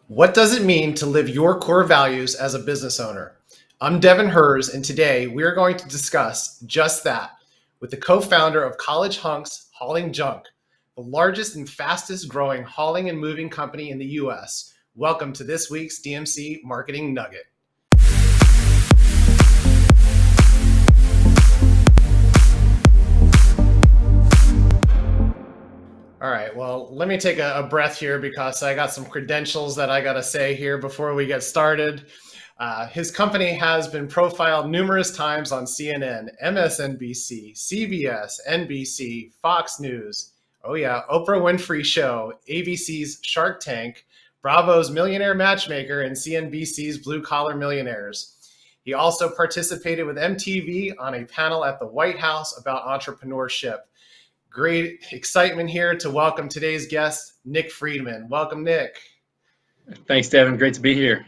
What does it mean to live your core values as a business owner? I'm Devin Herz, and today we are going to discuss just that with the co-founder of College Hunks Hauling Junk, the largest and fastest growing hauling and moving company in the US. Welcome to this week's DMC Marketing Nugget. All right, well, let me take a breath here because I got some credentials that I got to say here before we get started. His company has been profiled numerous times on CNN, MSNBC, CBS, NBC, Fox News. Oh yeah, Oprah Winfrey Show, ABC's Shark Tank, Bravo's Millionaire Matchmaker, and CNBC's BlueCollar Millionaires. He also participated with MTV on a panel at the White House about entrepreneurship. Great excitement here to welcome today's guest, Nick Friedman. Welcome, Nick. Thanks, Devin. Great to be here.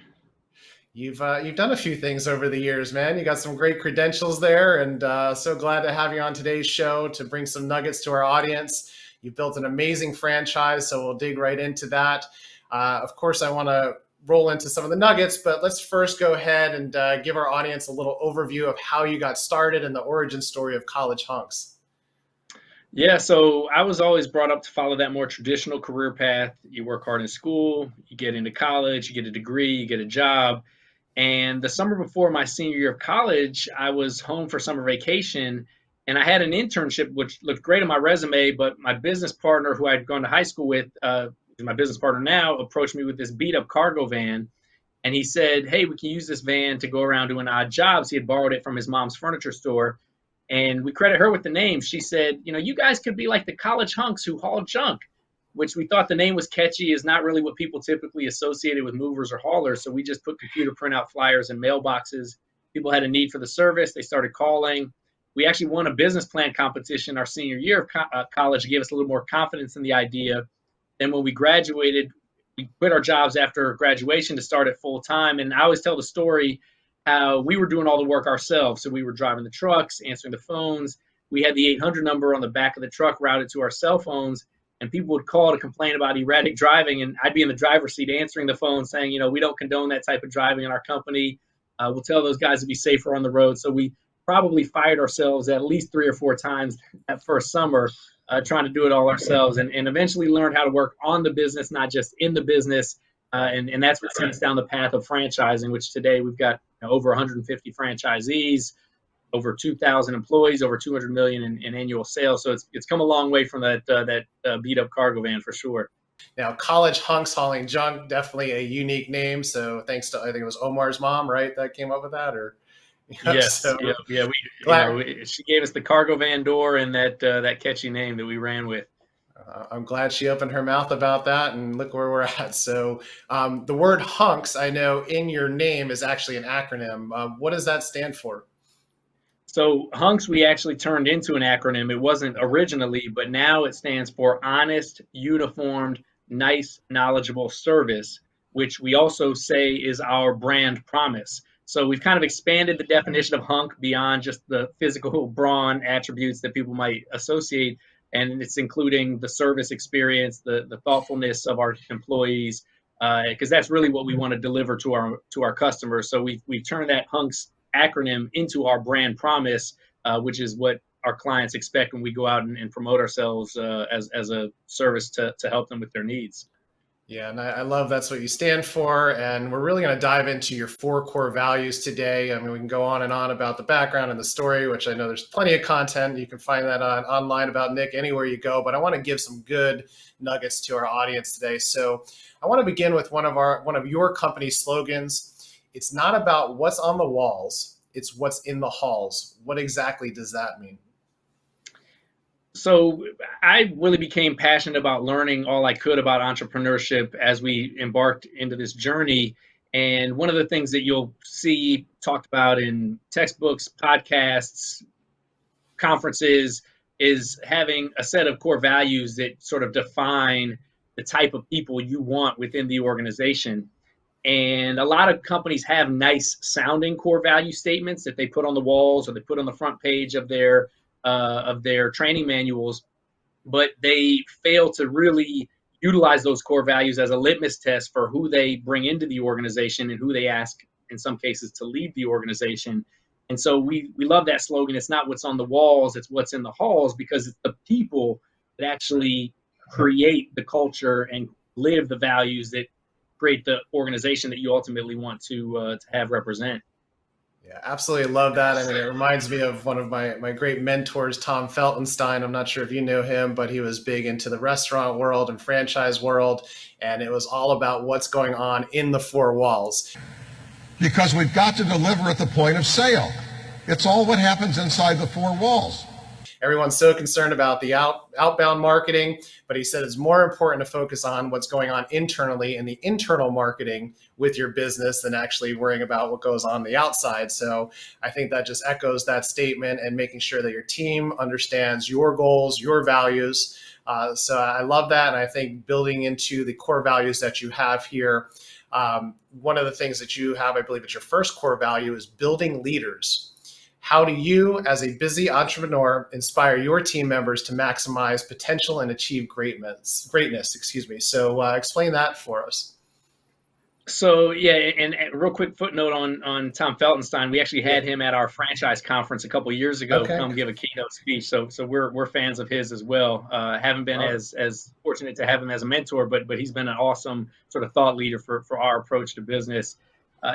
You've done a few things over the years, man. You got some great credentials there, and so glad to have you on today's show to bring some nuggets to our audience. You've built an amazing franchise, so we'll dig right into that. Of course, I want to roll into some of the nuggets, but let's first go ahead and give our audience a little overview of how you got started and the origin story of College Hunks. Yeah, so I was always brought up to follow that more traditional career path. You work hard in school, you get into college, you get a degree, you get a job. And the summer before my senior year of college, I was home for summer vacation and I had an internship, which looked great on my resume. But my business partner, who I'd gone to high school with, my business partner now, approached me with this beat up cargo van. And he said, "Hey, we can use this van to go around doing odd jobs." He had borrowed it from his mom's furniture store. And we credit her with the name. She said, "You guys could be like the college hunks who haul junk," which we thought the name was catchy, is not really what people typically associated with movers or haulers. So we just put computer printout flyers in mailboxes. People had a need for the service. They started calling. We actually won a business plan competition our senior year of college, gave us a little more confidence in the idea. Then when we graduated, we quit our jobs after graduation to start it full time. And I always tell the story how we were doing all the work ourselves. So we were driving the trucks, answering the phones. We had the 800 number on the back of the truck routed to our cell phones, and people would call to complain about erratic driving. And I'd be in the driver's seat answering the phone saying, we don't condone that type of driving in our company. We'll tell those guys to be safer on the road. So we probably fired ourselves at least 3 or 4 times that first summer trying to do it all ourselves, and eventually learned how to work on the business, not just in the business. And that's what sent us down the path of franchising, which today we've got over 150 franchisees, over 2,000 employees, over 200 million in annual sales. So it's come a long way from that beat up cargo van for sure. Now, College Hunks Hauling Junk, definitely a unique name. So thanks to, I think it was Omar's mom, right, that came up with that, or yes, so yeah. She gave us the cargo van door and that catchy name that we ran with. I'm glad she opened her mouth about that, and look where we're at. So the word hunks, I know in your name, is actually an acronym. What does that stand for? So hunks, we actually turned into an acronym. It wasn't originally, but now it stands for honest, uniformed, nice, knowledgeable service, which we also say is our brand promise. So we've kind of expanded the definition of hunk beyond just the physical brawn attributes that people might associate. And it's including the service experience, the thoughtfulness of our employees, because that's really what we want to deliver to our customers. So we turned that hunks acronym into our brand promise, which is what our clients expect when we go out and promote ourselves as a service to help them with their needs. Yeah, and I love that's what you stand for. And we're really going to dive into your 4 core values today. I mean, we can go on and on about the background and the story, which I know there's plenty of content. You can find that online about Nick anywhere you go. But I want to give some good nuggets to our audience today. So I want to begin with one of your company's slogans. It's not about what's on the walls, it's what's in the halls. What exactly does that mean? So I really became passionate about learning all I could about entrepreneurship as we embarked into this journey. And one of the things that you'll see talked about in textbooks, podcasts, conferences is having a set of core values that sort of define the type of people you want within the organization. And a lot of companies have nice sounding core value statements that they put on the walls or they put on the front page of their training manuals, but they fail to really utilize those core values as a litmus test for who they bring into the organization and who they ask, in some cases, to lead the organization. And so we love that slogan. It's not what's on the walls, it's what's in the halls, because it's the people that actually create the culture and live the values that create the organization that you ultimately want to have represent. Yeah, absolutely love that. I mean, it reminds me of one of my great mentors, Tom Feltenstein. I'm not sure if you know him, but he was big into the restaurant world and franchise world. And it was all about what's going on in the four walls. Because we've got to deliver at the point of sale. It's all what happens inside the four walls. Everyone's so concerned about the outbound marketing, but he said it's more important to focus on what's going on internally in the internal marketing with your business than actually worrying about what goes on the outside. So I think that just echoes that statement, and making sure that your team understands your goals, your values. So I love that. And I think building into the core values that you have here, one of the things that you have, I believe it's your first core value, is building leaders. How do you, as a busy entrepreneur, inspire your team members to maximize potential and achieve greatness? So explain that for us. So yeah, and real quick footnote on Tom Feltenstein. We actually had him at our franchise conference a couple of years ago, come give a keynote speech. So we're fans of his as well. Haven't been as fortunate to have him as a mentor, but he's been an awesome sort of thought leader for our approach to business.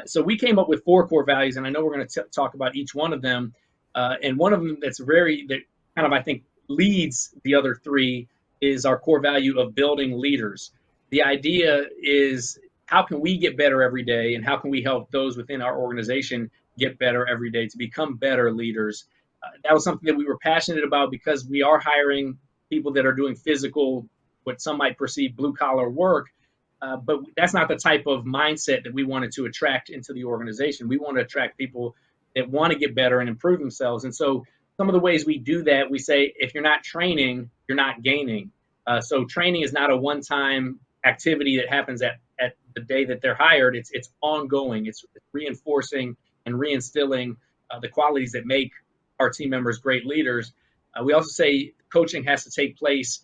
So we came up with 4 core values, and I know we're going to talk about each one of them. And one of them that kind of, I think, leads the other 3 is our core value of building leaders. The idea is, how can we get better every day, and how can we help those within our organization get better every day to become better leaders? That was something that we were passionate about, because we are hiring people that are doing physical, what some might perceive blue-collar work. But that's not the type of mindset that we wanted to attract into the organization. We want to attract people that want to get better and improve themselves. And so some of the ways we do that, we say, if you're not training, you're not gaining. So training is not a one-time activity that happens at the day that they're hired. It's ongoing. It's reinforcing and reinstilling the qualities that make our team members great leaders. We also say coaching has to take place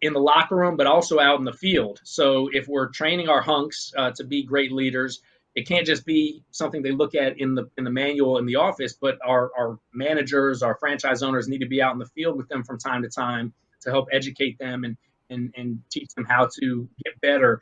in the locker room, but also out in the field. So if we're training our hunks to be great leaders, it can't just be something they look at in the manual in the office, but our managers, our franchise owners need to be out in the field with them from time to time to help educate them and teach them how to get better.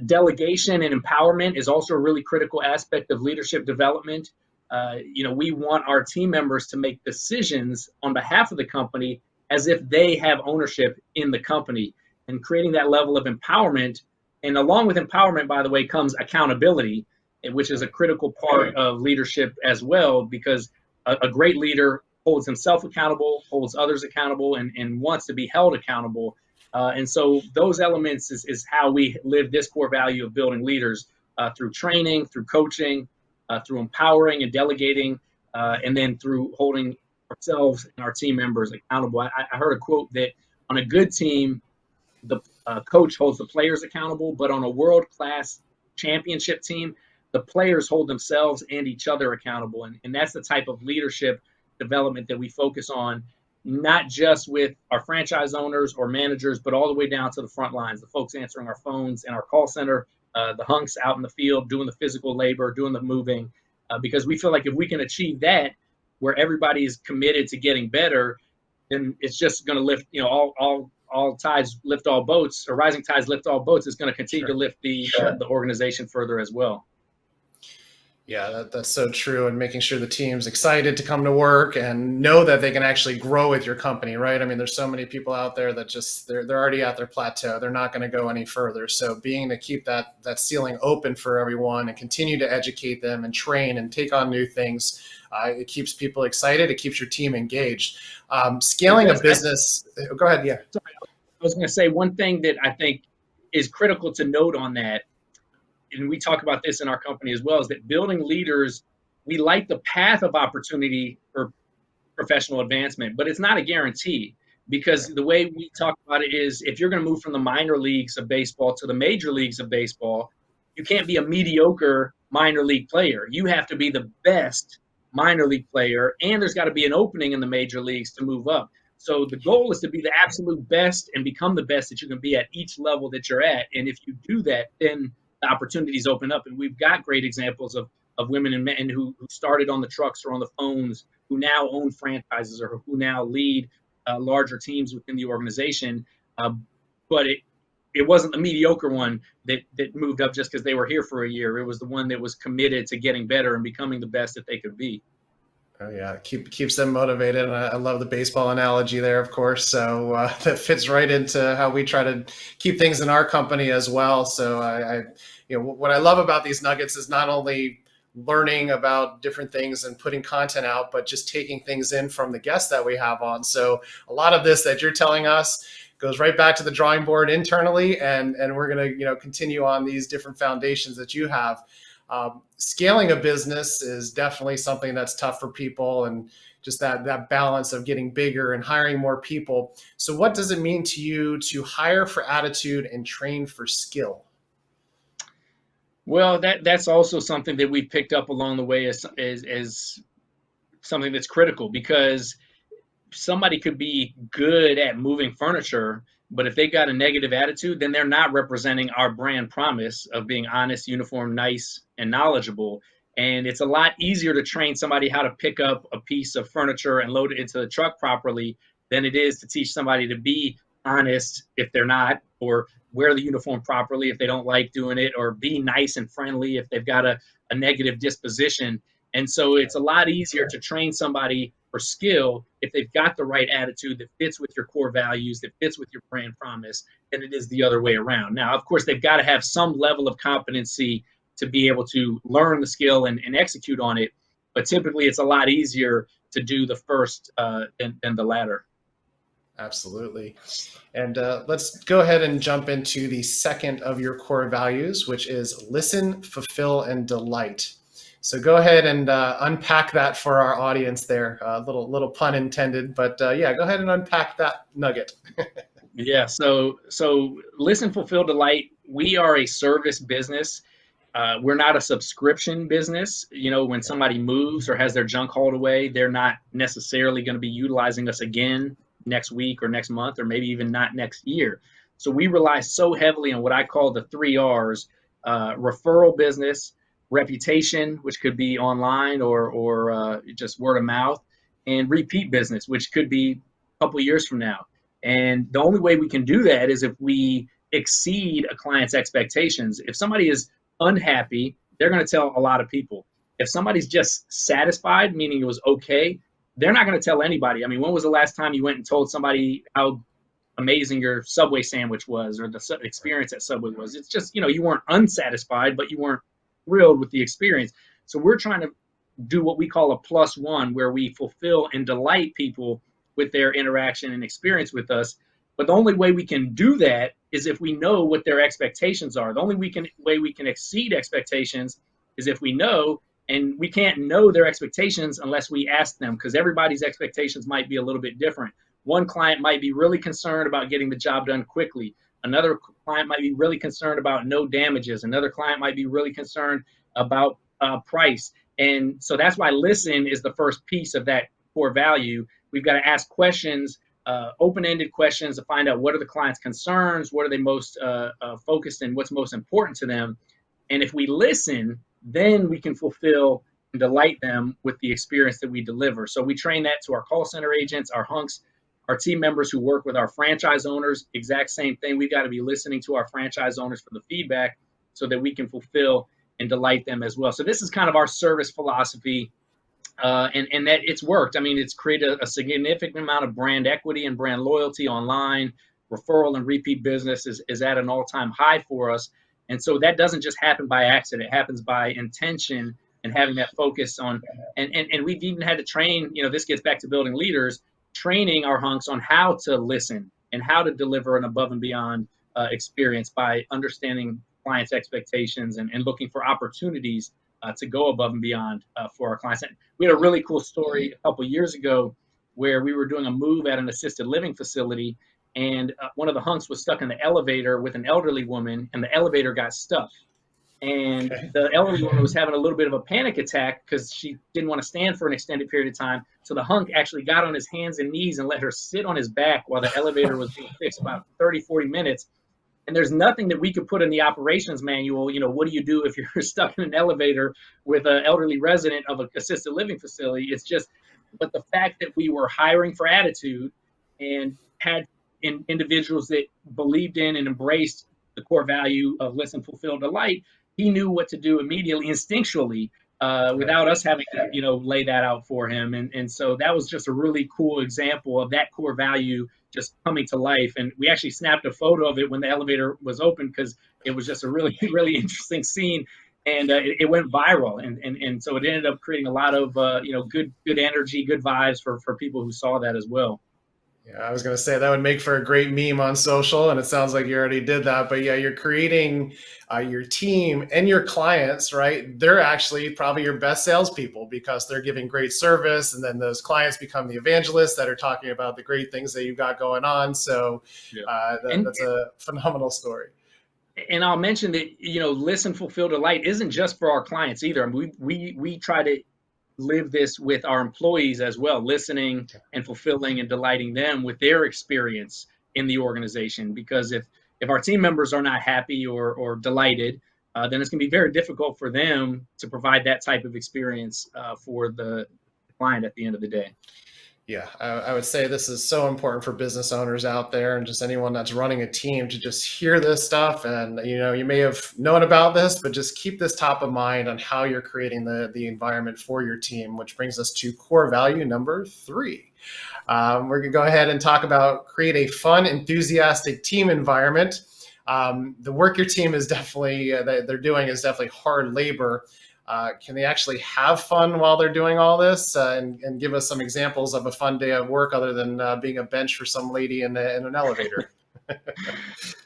Delegation and empowerment is also a really critical aspect of leadership development. We want our team members to make decisions on behalf of the company as if they have ownership in the company, and creating that level of empowerment. And along with empowerment, by the way, comes accountability, which is a critical part of leadership as well, because a great leader holds himself accountable, holds others accountable, and wants to be held accountable. And so those elements is how we live this core value of building leaders, through training, through coaching, through empowering and delegating, and then through holding ourselves and our team members accountable. I heard a quote that on a good team, the coach holds the players accountable, but on a world-class championship team, the players hold themselves and each other accountable. And that's the type of leadership development that we focus on, not just with our franchise owners or managers, but all the way down to the front lines, the folks answering our phones in our call center, the hunks out in the field, doing the physical labor, doing the moving, because we feel like if we can achieve that, where everybody is committed to getting better, then it's just going to lift, all tides lift all boats, or rising tides lift all boats. Is going to continue to lift the organization further as well. Yeah, that's so true. And making sure the team's excited to come to work and know that they can actually grow with your company, right? I mean, there's so many people out there that just, they're already at their plateau. They're not going to go any further. So being to keep that ceiling open for everyone and continue to educate them and train and take on new things, it keeps people excited. It keeps your team engaged. Scaling a business. Go ahead. Yeah. Sorry, I was going to say one thing that I think is critical to note on that, and we talk about this in our company as well, is that building leaders, we like the path of opportunity for professional advancement, but it's not a guarantee, because the way we talk about it is, if you're going to move from the minor leagues of baseball to the major leagues of baseball, you can't be a mediocre minor league player. You have to be the best minor league player, and there's got to be an opening in the major leagues to move up. So the goal is to be the absolute best and become the best that you can be at each level that you're at. And if you do that, then the opportunities open up. And we've got great examples of women and men who started on the trucks or on the phones, who now own franchises or who now lead larger teams within the organization. But it wasn't the mediocre one that moved up just because they were here for a year. It was the one that was committed to getting better and becoming the best that they could be. Oh yeah, keeps them motivated. And I love the baseball analogy there, of course. So that fits right into how we try to keep things in our company as well. So I what I love about these nuggets is not only learning about different things and putting content out, but just taking things in from the guests that we have on. So a lot of this that you're telling us goes right back to the drawing board internally, and we're going to continue on these different foundations that you have. Scaling a business is definitely something that's tough for people, and just that balance of getting bigger and hiring more people. So what does it mean to you to hire for attitude and train for skill? Well, that's also something that we picked up along the way as something that's critical, because somebody could be good at moving furniture, but if they got a negative attitude, then they're not representing our brand promise of being honest, uniform, nice, and knowledgeable. And it's a lot easier to train somebody how to pick up a piece of furniture and load it into the truck properly than it is to teach somebody to be honest if they're not, or wear the uniform properly if they don't like doing it, or be nice and friendly if they've got a negative disposition. And so it's a lot easier to train somebody for skill if they've got the right attitude that fits with your core values, that fits with your brand promise, than it is the other way around. Now, of course, they've got to have some level of competency to be able to learn the skill and execute on it. But typically, it's a lot easier to do the first than the latter. Absolutely. And let's go ahead and jump into the second of your core values, which is listen, fulfill, and delight. So go ahead and unpack that for our audience there. Little pun intended, but yeah, go ahead and unpack that nugget. Yeah. So listen, fulfill, delight. We are a service business. We're not a subscription business. When somebody moves or has their junk hauled away, they're not necessarily going to be utilizing us again next week or next month, or maybe even not next year. So we rely so heavily on what I call the 3 R's: referral business, reputation, which could be online or just word of mouth, and repeat business, which could be a couple of years from now. And the only way we can do that is if we exceed a client's expectations. If somebody is unhappy, they're going to tell a lot of people. If somebody's just satisfied, meaning it was okay, they're not going to tell anybody. I mean, when was the last time you went and told somebody how amazing your Subway sandwich was, or the experience at Subway was? It's just, you weren't unsatisfied, but you weren't thrilled with the experience. So we're trying to do what we call a +1, where we fulfill and delight people with their interaction and experience with us. But the only way we can do that is if we know what their expectations are. The only way we can exceed expectations is if we know, and we can't know their expectations unless we ask them, because everybody's expectations might be a little bit different. One client might be really concerned about getting the job done quickly. Another client might be really concerned about no damages. Another client might be really concerned about price. And so that's why listen is the first piece of that core value. We've got to ask questions, open-ended questions, to find out what are the client's concerns, what are they most focused in, what's most important to them. And if we listen, then we can fulfill and delight them with the experience that we deliver. So we train that to our call center agents, our Hunks, our team members who work with our franchise owners. Exact same thing. We've got to be listening to our franchise owners for the feedback so that we can fulfill and delight them as well. So this is kind of our service philosophy, and that it's worked. I mean, it's created a significant amount of brand equity and brand loyalty online. Referral and repeat business is at an all-time high for us. And so that doesn't just happen by accident. It happens by intention and having that focus on, and we've even had to train, this gets back to building leaders, training our Hunks on how to listen and how to deliver an above and beyond experience by understanding clients' expectations and looking for opportunities to go above and beyond for our clients. And we had a really cool story a couple of years ago where we were doing a move at an assisted living facility, and one of the Hunks was stuck in the elevator with an elderly woman, and the elevator got stuck. And Okay. the elderly woman was having a little bit of a panic attack because she didn't want to stand for an extended period of time. So the hunk actually got on his hands and knees and let her sit on his back while the elevator was being fixed about 30, 40 minutes. And there's nothing that we could put in the operations manual. What do you do if you're stuck in an elevator with an elderly resident of an assisted living facility? It's just, but the fact that we were hiring for attitude and had individuals that believed in and embraced the core value of listen, fulfill, delight, he knew what to do immediately, instinctually, without us having to, lay that out for him. And so that was just a really cool example of that core value just coming to life. And we actually snapped a photo of it when the elevator was open because it was just a really, really interesting scene. And it went viral. And so it ended up creating a lot of, good energy, good vibes for people who saw that as well. Yeah, I was going to say that would make for a great meme on social, and it sounds like you already did that. But yeah, you're creating your team and your clients, right? They're actually probably your best salespeople because they're giving great service, and then those clients become the evangelists that are talking about the great things that you've got going on. So that's a phenomenal story. And I'll mention that listen, fulfill, delight isn't just for our clients either. I mean, we try to live this with our employees as well, listening and fulfilling and delighting them with their experience in the organization. Because if our team members are not happy or delighted, then it's going to be very difficult for them to provide that type of experience for the client at the end of the day. Yeah, I would say this is so important for business owners out there and just anyone that's running a team to just hear this stuff. And, you may have known about this, but just keep this top of mind on how you're creating the environment for your team, which brings us to core value number 3. We're going to go ahead and talk about create a fun, enthusiastic team environment. The work your team is definitely, they're doing is definitely hard labor. Can they actually have fun while they're doing all this? And give us some examples of a fun day of work other than being a bench for some lady in an elevator.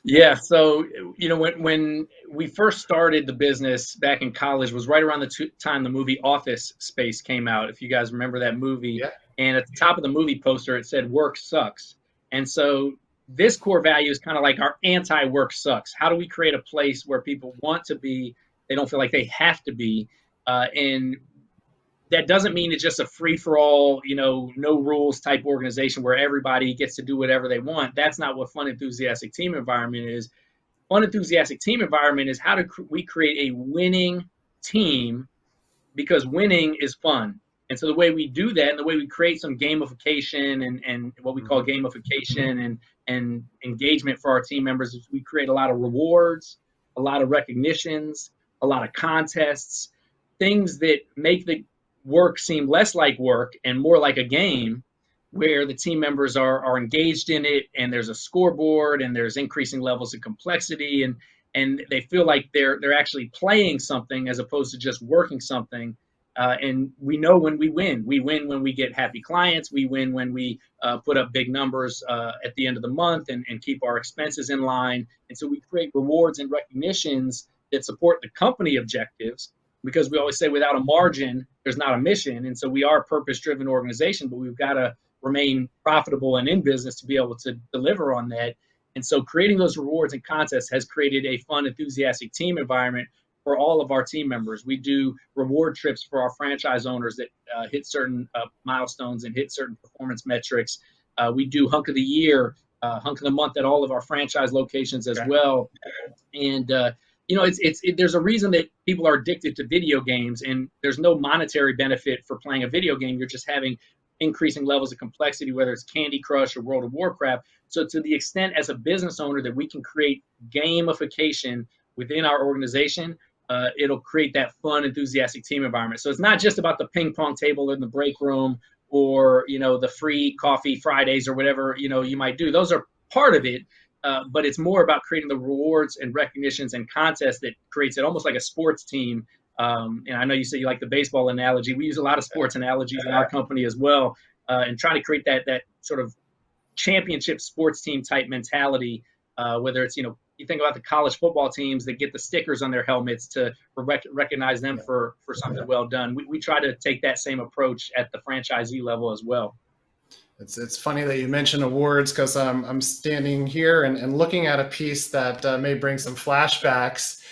Yeah. So, when we first started the business back in college was right around the time the movie Office Space came out. If you guys remember that movie. Yeah. And at the top of the movie poster, it said work sucks. And so this core value is kind of like our anti-work sucks. How do we create a place where people want to be? They don't feel like they have to be. And that doesn't mean it's just a free-for-all, no rules type organization where everybody gets to do whatever they want. That's not what fun, enthusiastic team environment is. Fun, enthusiastic team environment is how do we create a winning team, because winning is fun. And so the way we do that and the way we create some gamification and what we call gamification and engagement for our team members is we create a lot of rewards, a lot of recognitions, a lot of contests, things that make the work seem less like work and more like a game where the team members are engaged in it, and there's a scoreboard and there's increasing levels of complexity, and they feel like they're actually playing something as opposed to just working something. And we know when we win when we get happy clients, we win when we put up big numbers at the end of the month and keep our expenses in line. And so we create rewards and recognitions that support the company objectives, because we always say without a margin, there's not a mission. And so we are a purpose-driven organization, but we've got to remain profitable and in business to be able to deliver on that. And so creating those rewards and contests has created a fun, enthusiastic team environment for all of our team members. We do reward trips for our franchise owners that hit certain milestones and hit certain performance metrics. We do Hunk of the Year, Hunk of the Month at all of our franchise locations as well. And there's a reason that people are addicted to video games, and there's no monetary benefit for playing a video game. You're just having increasing levels of complexity, whether it's Candy Crush or World of Warcraft. So to the extent as a business owner that we can create gamification within our organization, it'll create that fun, enthusiastic team environment. So it's not just about the ping pong table in the break room or, the free coffee Fridays or whatever, you might do. Those are part of it. But it's more about creating the rewards and recognitions and contests that creates it almost like a sports team. And I know you say you like the baseball analogy. We use a lot of sports analogies in our company as well, and trying to create that sort of championship sports team type mentality, whether it's, you think about the college football teams that get the stickers on their helmets to recognize them for something well done. We try to take that same approach at the franchisee level as well. It's funny that you mention awards, because I'm standing here and looking at a piece that may bring some flashbacks.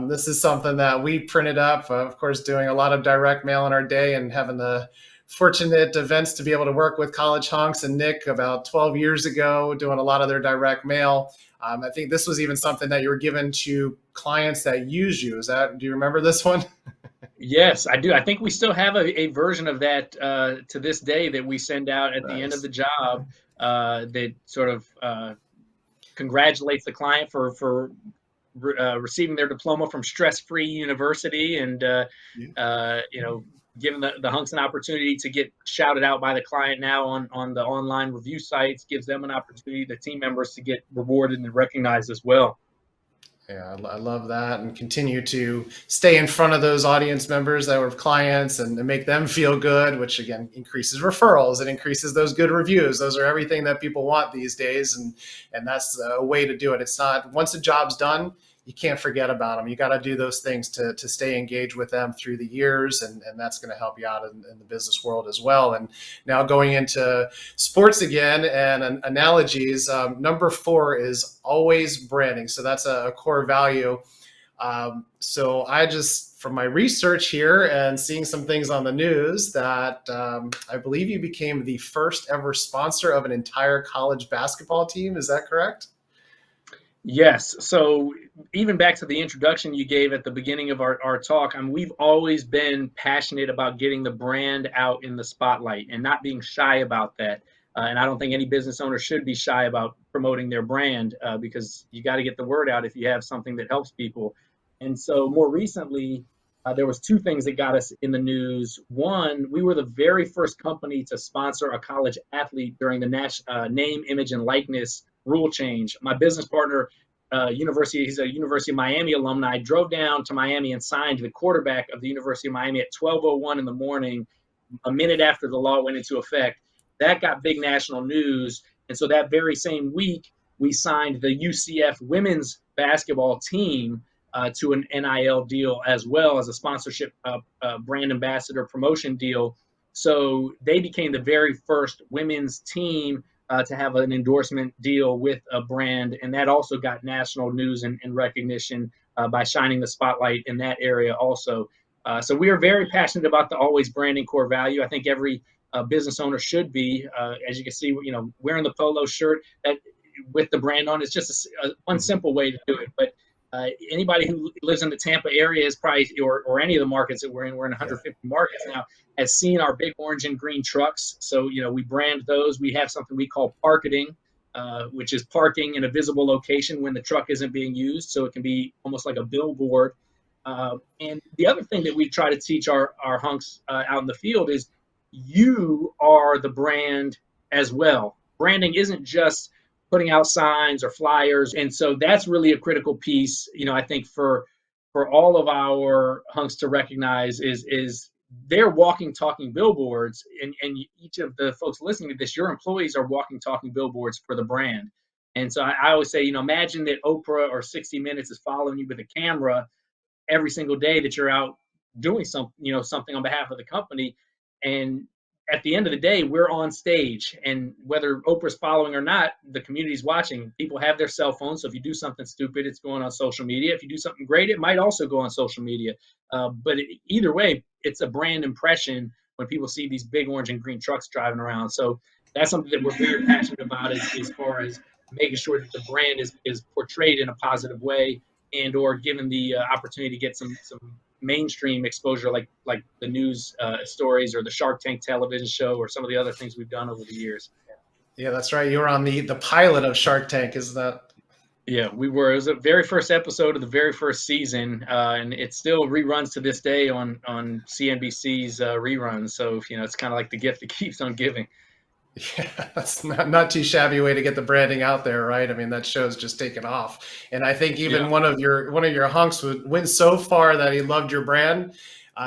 This is something that we printed up, of course, doing a lot of direct mail in our day and having the fortunate events to be able to work with College Hunks and Nick about 12 years ago, doing a lot of their direct mail. I think this was even something that you were given to clients that use you. Do you remember this one? Yes, I do. I think we still have a version of that to this day that we send out at the end of Nice. the job that sort of congratulates the client for receiving their diploma from stress-free university, and giving the hunks an opportunity to get shouted out by the client now on the online review sites, gives them an opportunity, the team members, to get rewarded and recognized as well. Yeah, I love that, and continue to stay in front of those audience members that were clients and make them feel good, which again increases referrals. It increases those good reviews. Those are everything that people want these days, and that's a way to do it. It's not, once a job's done, you can't forget about them. You got to do those things to stay engaged with them through the years, and that's going to help you out in the business world as well. And now going into sports again and analogies, number 4 is always branding. So that's a core value. So I just, from my research here and seeing some things on the news, that I believe you became the first ever sponsor of an entire college basketball team. Is that correct? Yes. So even back to the introduction you gave at the beginning of our talk, I mean, we've always been passionate about getting the brand out in the spotlight and not being shy about that. And I don't think any business owner should be shy about promoting their brand, because you got to get the word out if you have something that helps people. And so more recently, there was 2 things that got us in the news. One, we were the very first company to sponsor a college athlete during the name, image, and likeness rule change. My business partner, he's a University of Miami alumni, drove down to Miami and signed the quarterback of the University of Miami at 12:01 in the morning, a minute after the law went into effect. That got big national news. And so that very same week, we signed the UCF women's basketball team to an NIL deal, as well as a sponsorship brand ambassador promotion deal. So they became the very first women's team to have an endorsement deal with a brand. And that also got national news and recognition by shining the spotlight in that area also. So we are very passionate about the always branding core value. I think every business owner should be. As you can see, wearing the polo shirt that with the brand on is just one simple way to do it. But anybody who lives in the Tampa area is probably, or any of the markets that we're in 150 markets now, has seen our big orange and green trucks. So, we brand those. We have something we call parketing, which is parking in a visible location when the truck isn't being used. So it can be almost like a billboard. And the other thing that we try to teach our hunks out in the field is you are the brand as well. Branding isn't just putting out signs or flyers. And so that's really a critical piece, I think for all of our hunks to recognize is they're walking, talking billboards. And each of the folks listening to this, your employees are walking, talking billboards for the brand. And so I always say, imagine that Oprah or 60 Minutes is following you with a camera every single day that you're out doing something on behalf of the company. And at the end of the day, we're on stage, and whether Oprah's following or not, the community's watching. People have their cell phones, so if you do something stupid, it's going on social media. If you do something great, it might also go on social media. But either way, it's a brand impression when people see these big orange and green trucks driving around. So that's something that we're very passionate about, as far as making sure that the brand is portrayed in a positive way, and or given the opportunity to get some mainstream exposure, like the news stories or the Shark Tank television show or some of the other things we've done over the years. Yeah, that's right. You were on the pilot of Shark Tank, isn't that? Yeah, we were. It was the very first episode of the very first season, and it still reruns to this day on CNBC's reruns. So it's kind of like the gift that keeps on giving. Yeah, that's not too shabby way to get the branding out there, right? I mean, that show's just taken off, and I think even one of your hunks went so far that he loved your brand.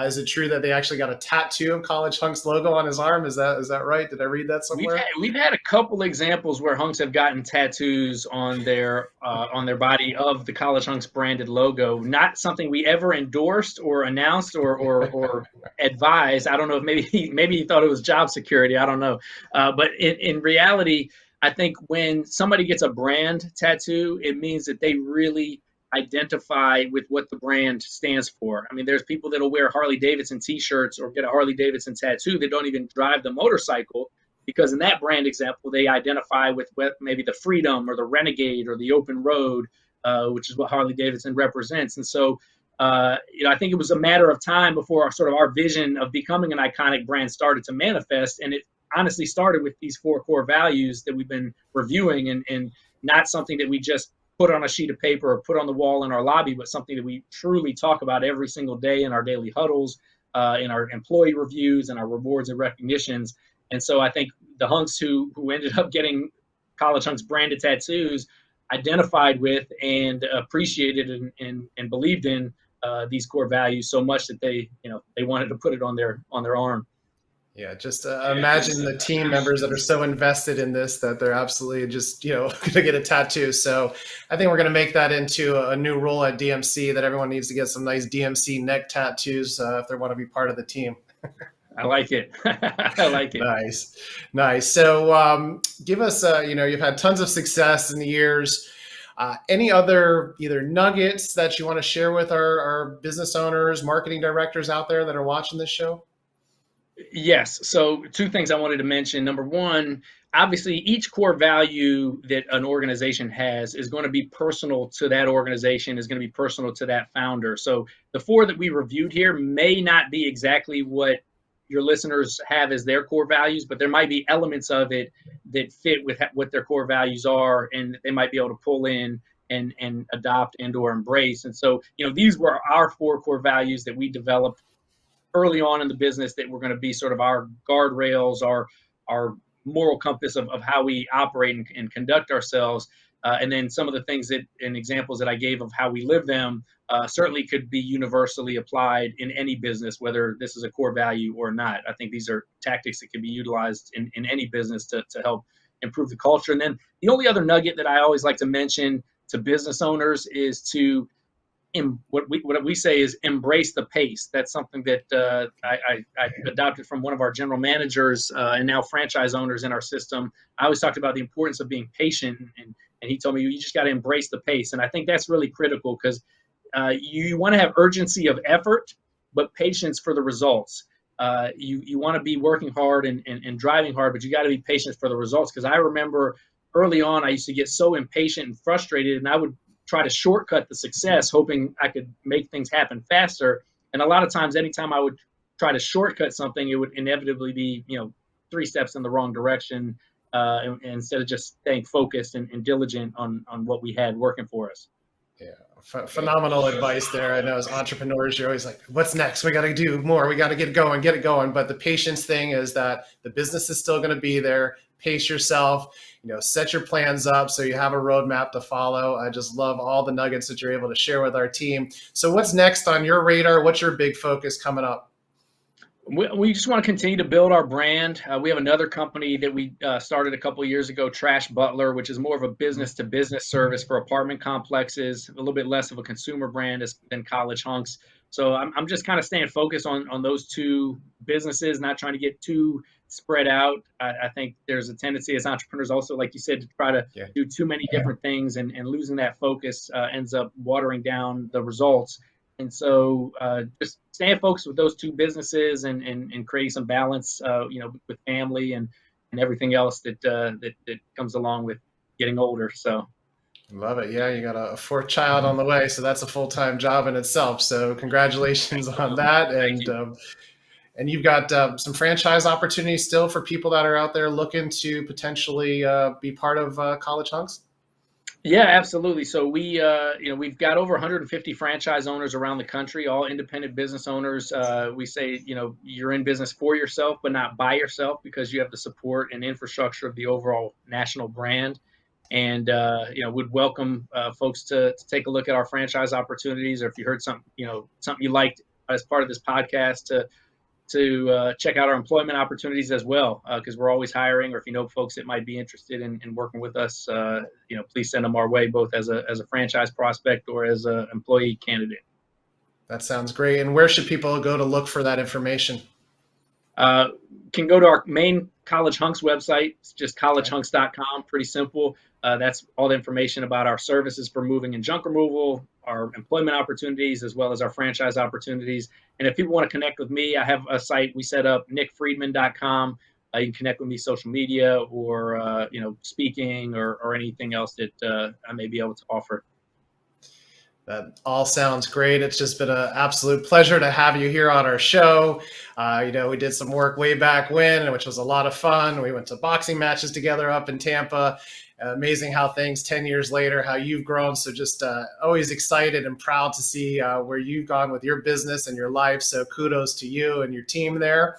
Is it true that they actually got a tattoo of College Hunks logo on his arm? Is that right? Did I read that somewhere? We've had a couple examples where hunks have gotten tattoos on their body of the College Hunks branded logo. Not something we ever endorsed or announced or advised. I don't know if maybe he thought it was job security. I don't know. But in reality, I think when somebody gets a brand tattoo, it means that they really identify with what the brand stands for. I mean, there's people that'll wear Harley Davidson t-shirts or get a Harley Davidson tattoo that don't even drive the motorcycle, because in that brand example, they identify with what maybe the freedom or the renegade or the open road, which is what Harley Davidson represents. And so, I think it was a matter of time before our vision of becoming an iconic brand started to manifest. And it honestly started with these 4 core values that we've been reviewing, and not something that we just put on a sheet of paper or put on the wall in our lobby, but something that we truly talk about every single day in our daily huddles, in our employee reviews and our rewards and recognitions. And so I think the Hunks who ended up getting College Hunks branded tattoos identified with and appreciated and believed in these core values so much that they wanted to put it on their arm. Yeah, just imagine the team members that are so invested in this that they're absolutely just, going to get a tattoo. So I think we're going to make that into a new rule at DMC, that everyone needs to get some nice DMC neck tattoos if they want to be part of the team. I like it. I like it. Nice. So give us, you've had tons of success in the years. Any other either nuggets that you want to share with our business owners, marketing directors out there that are watching this show? Yes. So 2 things I wanted to mention. Number one, obviously each core value that an organization has is going to be personal to that organization, is going to be personal to that founder. So the 4 that we reviewed here may not be exactly what your listeners have as their core values, but there might be elements of it that fit with what their core values are, and they might be able to pull in and adopt and or embrace. And so, these were our 4 core values that we developed early on in the business that were going to be sort of our guardrails, our moral compass of how we operate and conduct ourselves. And then some of the things and examples that I gave of how we live them certainly could be universally applied in any business, whether this is a core value or not. I think these are tactics that can be utilized in any business to help improve the culture. And then the only other nugget that I always like to mention to business owners is to what we say is embrace the pace. That's something that I adopted from one of our general managers and now franchise owners in our system. I always talked about the importance of being patient, and he told me you just got to embrace the pace. And I think that's really critical, because you want to have urgency of effort, but patience for the results. You want to be working hard and driving hard, but you got to be patient for the results. Because I remember early on, I used to get so impatient and frustrated, and I would try to shortcut the success, hoping I could make things happen faster. And a lot of times, anytime I would try to shortcut something, it would inevitably be, 3 steps in the wrong direction, instead of just staying focused and diligent on what we had working for us. Yeah, phenomenal advice there. I know as entrepreneurs, you're always like, what's next? We got to do more. We got to get it going. But the patience thing is that the business is still going to be there. Pace yourself, set your plans up so you have a roadmap to follow. I just love all the nuggets that you're able to share with our team. So what's next on your radar? What's your big focus coming up? We just want to continue to build our brand. We have another company that we started a couple of years ago, Trash Butler, which is more of a business-to-business service for apartment complexes, a little bit less of a consumer brand than College Hunks. So I'm just kind of staying focused on those 2 businesses, not trying to get too spread out. I think there's a tendency as entrepreneurs also, like you said, to try to do too many different things, and losing that focus ends up watering down the results. And so just staying focused with those 2 businesses and creating some balance, with family and everything else that comes along with getting older. So. Love it. Yeah, you got a 4th child on the way, so that's a full-time job in itself. So congratulations on that. And you've got some franchise opportunities still for people that are out there looking to potentially be part of College Hunks? Yeah, absolutely. So we've got over 150 franchise owners around the country, all independent business owners. We say, you're in business for yourself, but not by yourself, because you have the support and infrastructure of the overall national brand. And, would welcome folks to take a look at our franchise opportunities, or if you heard something you liked as part of this podcast, to check out our employment opportunities as well, because we're always hiring. Or if you know folks that might be interested in working with us, please send them our way, both as a franchise prospect or as an employee candidate. That sounds great. And where should people go to look for that information? Can go to our main College Hunks website. It's just collegehunks.com. Pretty simple. That's all the information about our services for moving and junk removal, our employment opportunities, as well as our franchise opportunities. And if people want to connect with me, I have a site we set up, nickfriedman.com. You can connect with me social media or, speaking or anything else that I may be able to offer. That all sounds great. It's just been an absolute pleasure to have you here on our show. We did some work way back when, which was a lot of fun. We went to boxing matches together up in Tampa. Amazing how things 10 years later, how you've grown. So just always excited and proud to see where you've gone with your business and your life. So kudos to you and your team there.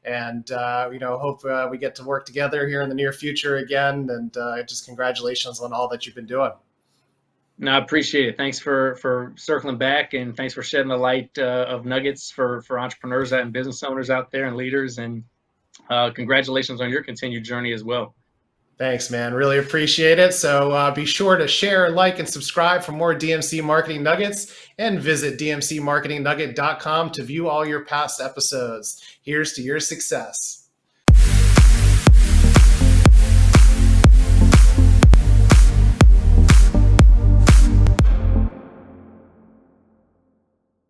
And, hope we get to work together here in the near future again. And just congratulations on all that you've been doing. No, I appreciate it. Thanks for circling back, and thanks for shedding the light of nuggets for entrepreneurs and business owners out there and leaders. And congratulations on your continued journey as well. Thanks, man. Really appreciate it. So be sure to share, like, and subscribe for more DMC Marketing Nuggets, and visit dmcmarketingnugget.com to view all your past episodes. Here's to your success.